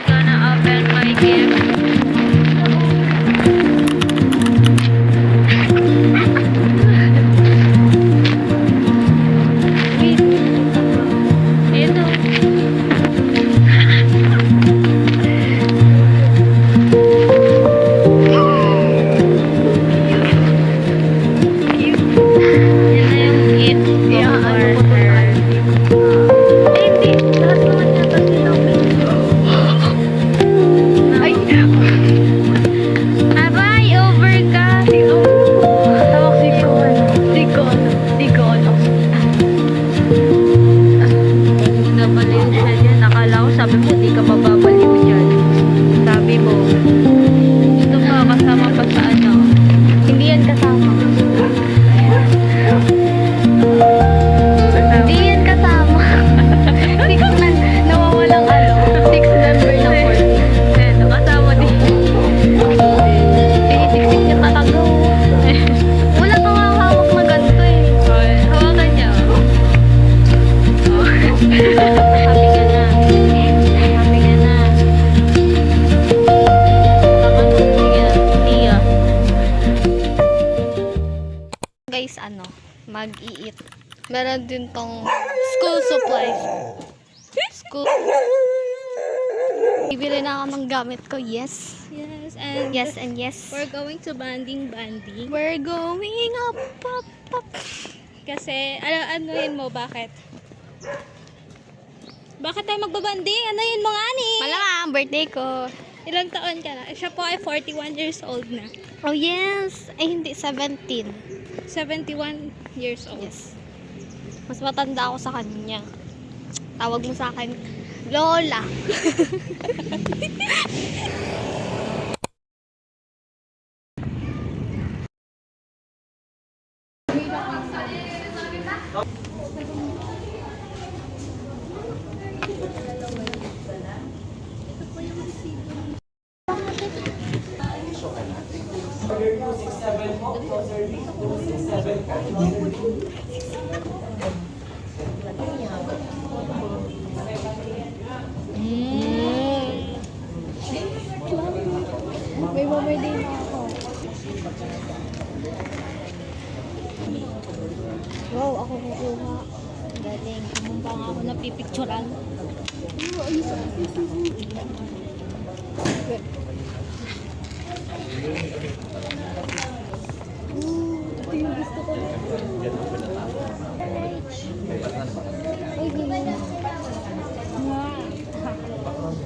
Gonna open my gift. Sabi mo, di ka mababaliw dyan. Sabi mo, ito pa, kasama pa sa ano. Hindi yan kasama. Hindi yan kasama. Six na, nawawalang ano. Six member na board. Ito, kasama din. Sinisiksik niya talaga. Wala kang hawak na ganito eh. Hawakan niya. Happy ka na. Guys, ano, mag-i-eat. Meron din tong school supplies. School. Bibili na ako ng gamit ko, yes. Yes, and Yes. we're going to banding. We're going up. Kasi, anuhin mo, bakit? Bakit tayo magbabanding? Anuhin mo nga ni? Malamang, birthday ko. Ilang taon ka na? Siya po ay 41 years old na. Oh, yes. Ay, hindi, 17. 71 years old. Yes. Mas matanda ako sa kanya. Tawag mo sa akin, Lola. May birthday na ako. Wow, ako kukuha. Galing. Kung pa nga ako napipicturan. Ito yung gusto ko. Ay, ganyan.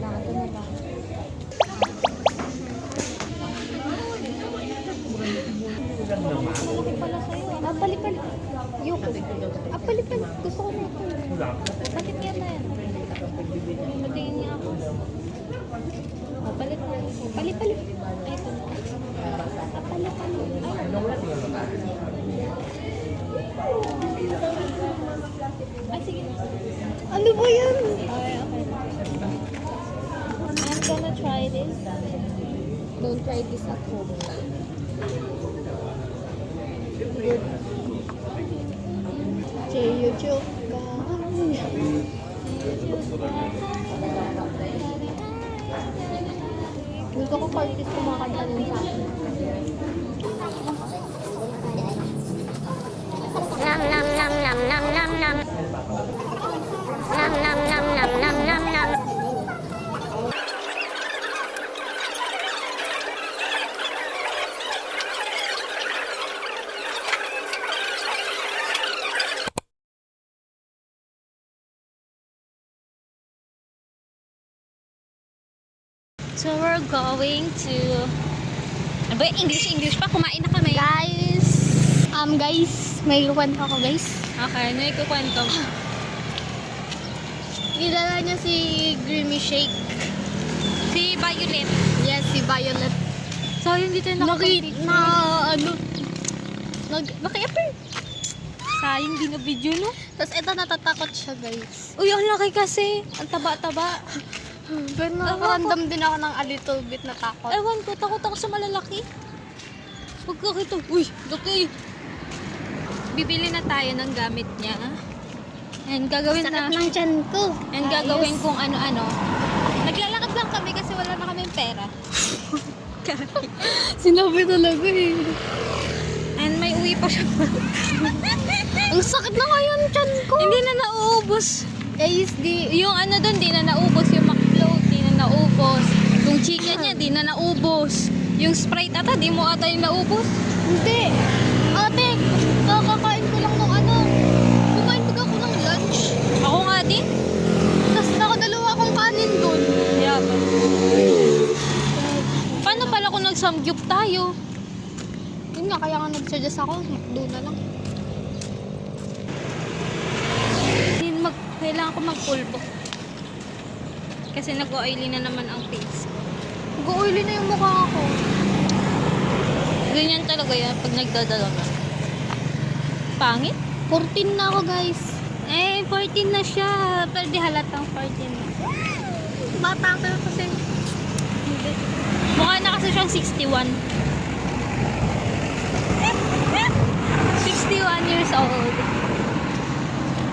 Nakato na ba? Malaki pala sa'yo. Palipan. Yoko. Palipan. Gusto ko na ito. Bakit yan na yan? Patingin niya ako. Palit na. Palit. Ay, ito na. Palipan. Ay, sige na. Ano ba yan? Okay. I'm gonna try this. Don't try this at home. Cheyo ka. Gusto ko parties kumakanta nun sa akin. Nam nam nam nam nam nam nam. Nam nam nam nam nam nam nam. So we're going to... Ano ba yung English pa? Kumain na kami. Guys, may kwento ako, guys. Okay, ano yung kukwento? Kilala niya si Creamy Shake. Si Violet. Yes, si Violet. So, yun dito yung Naki-appear. sa Sayang, di na video, no? Tapos ito natatakot siya, guys. Uy, ang laki kasi. Ang taba-taba. Pero nakakaramdam din ako ng a little bit na takot. Ewan ko, takot ako sa malalaki. Pagkakita, uy, laki. Bibili na tayo ng gamit niya. And gagawin Sakit na. ng tiyan ko. And gagawin kung ano-ano. Naglalakad lang kami kasi wala na kaming pera. Sinabi talaga eh. And may uwi pa siya. Ang sakit na nga yung tiyan ko. Hindi na nauubos. ASD. Yung ano doon, di na naubos. Yung McFloat, di na naubos. Yung chicken niya, di na naubos. Yung Sprite ata, di mo ata yung naubos. Hindi. Ate, kakakain ko lang ng ano. Kumain pag ako ng lunch. Ako nga din. Tapos nakadalawa akong kanin doon. Yeah. Paano pala kung nag-samgyup tayo? Yun nga, kaya nga nag-suggest ako. Doon na lang. Kailangan ko magpulbo. Kasi nag-oily na naman ang face. Nag-oily na yung mukha ko. Ganyan talaga yan pag nagdadalaga. Pangit? 14 na ako, guys. Eh, 14 na siya. Pero di halatang 14 na. Bata ka kasi. Mukha na kasi siyang 61. 61 years old.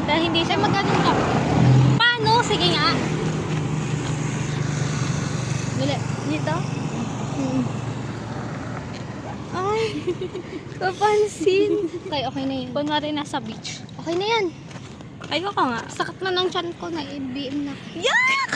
Dahil hindi siya Magkano ka? Paano? Sige nga. Dali. Dito? Ay, kapansin. Okay na yan. Kunwari nasa beach. Okay na yan. Ayoko nga. Sakit na ng tiyan ko na i-BM na. Yak!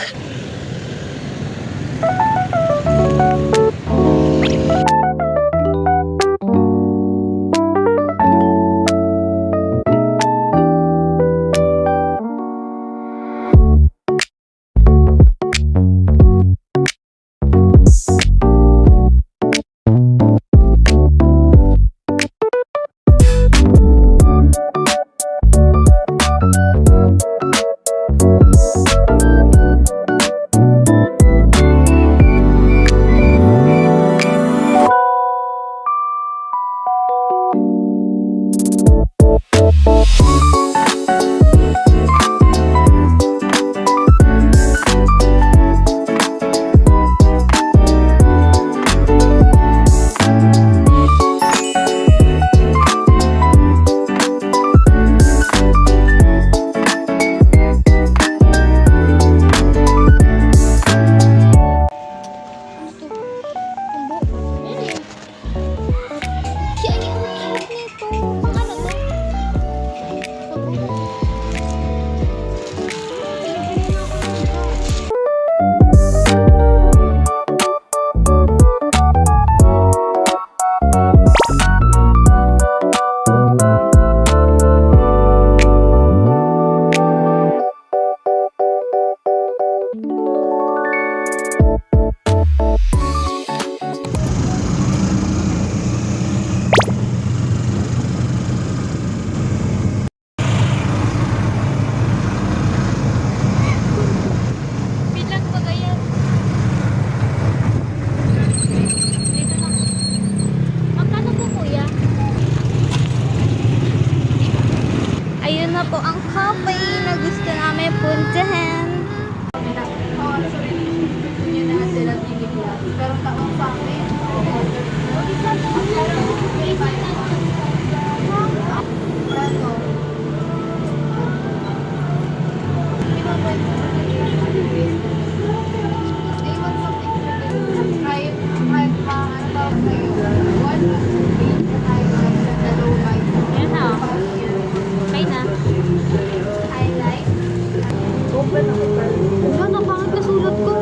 Susunod sa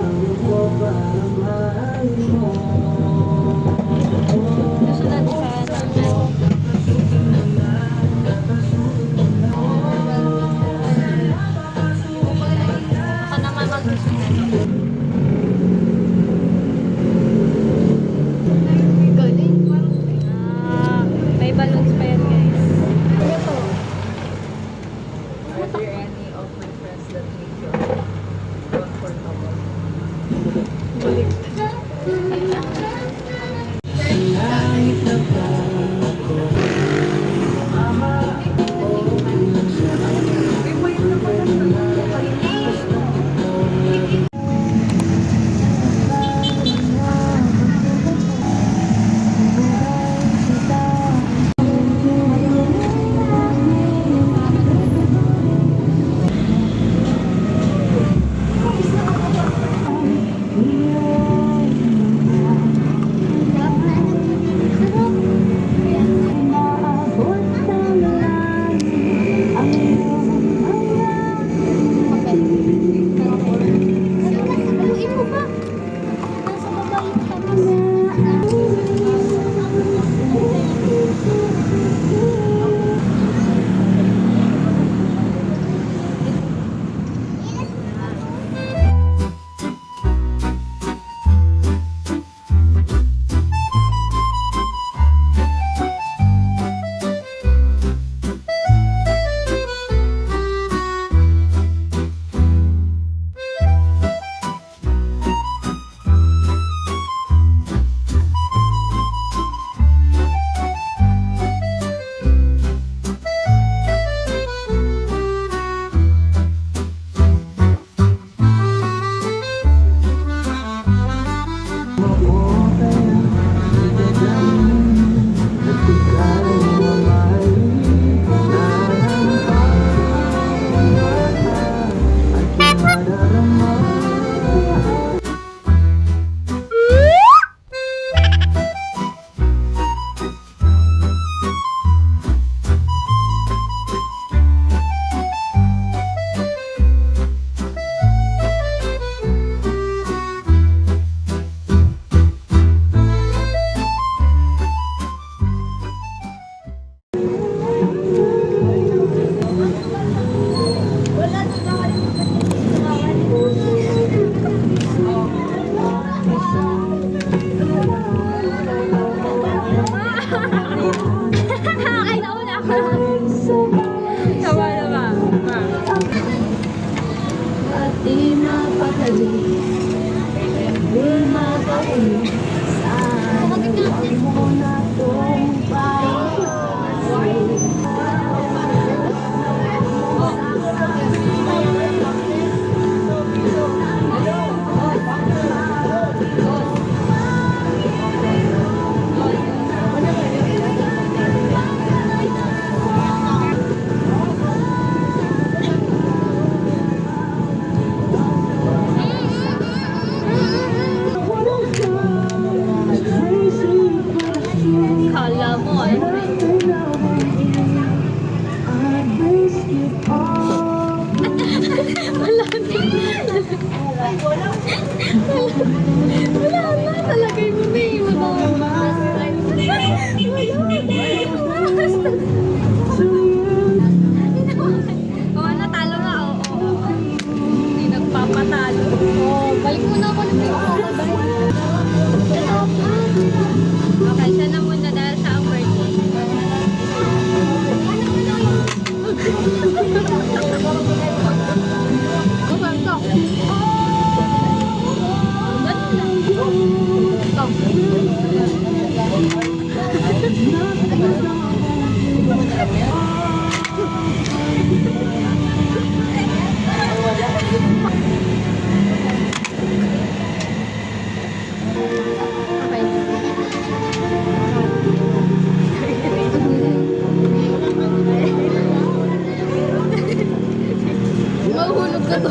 to.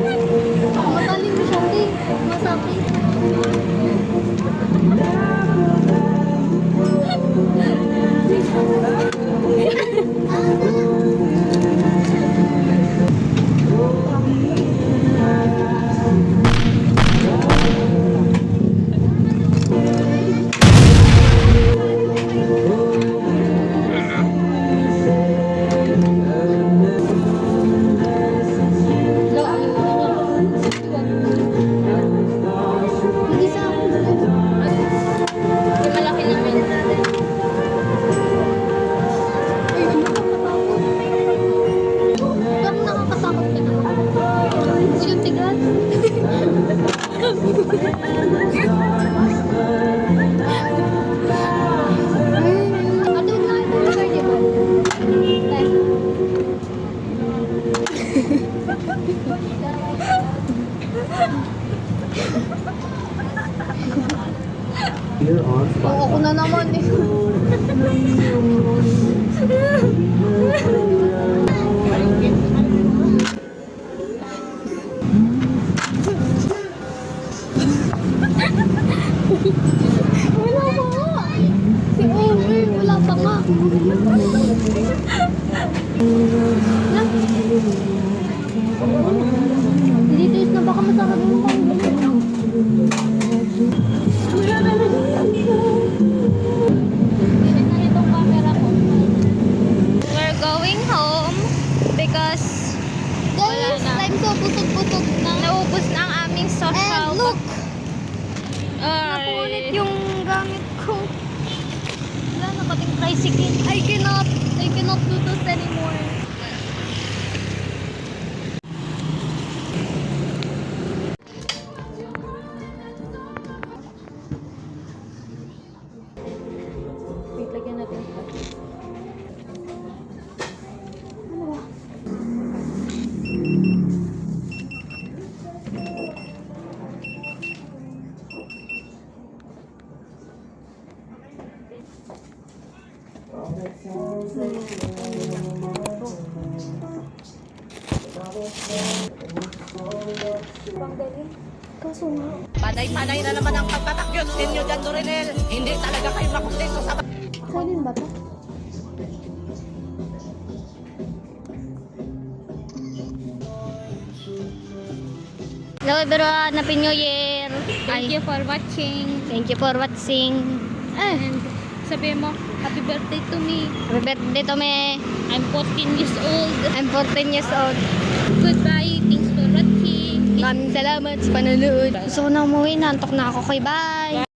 Matalim mo siya, te. Masakit. Hindi sa akin. Yung malaki namin. Ay, ano nakakatakot? Parang nakakatakot ka naman. Yung tigas. Ate, huwag na ito yung carnival. Tay. Oo, ako na naman eh. Wala pa nga. Si Omer, wala pa nga. Na? Dito is na baka masarap yung pang. Ganit na itong camera ko. We're going home because Guys, na. I'm so busog-busog na. naubos na ang aming social. And look, Ay. napunit yung gamit ko. Wala na pating tricycle. I cannot do this anymore. Wait, lagyan natin ito. Panay-panay na naman ang pagtatakyot ninyo dyan, Dorinel. Hindi talaga kayo makumpleto sa... Salin ba to? Hello everyone, Happy New Year! Thank you for watching. Thank you for watching. And sabi mo, happy birthday to me. Happy birthday to me. I'm 14 years old. I'm 14 years old. Goodbye. Thanks for watching. Maraming salamat sa panonood. Gusto ko na umuwi, nantok na ako. Okay, bye!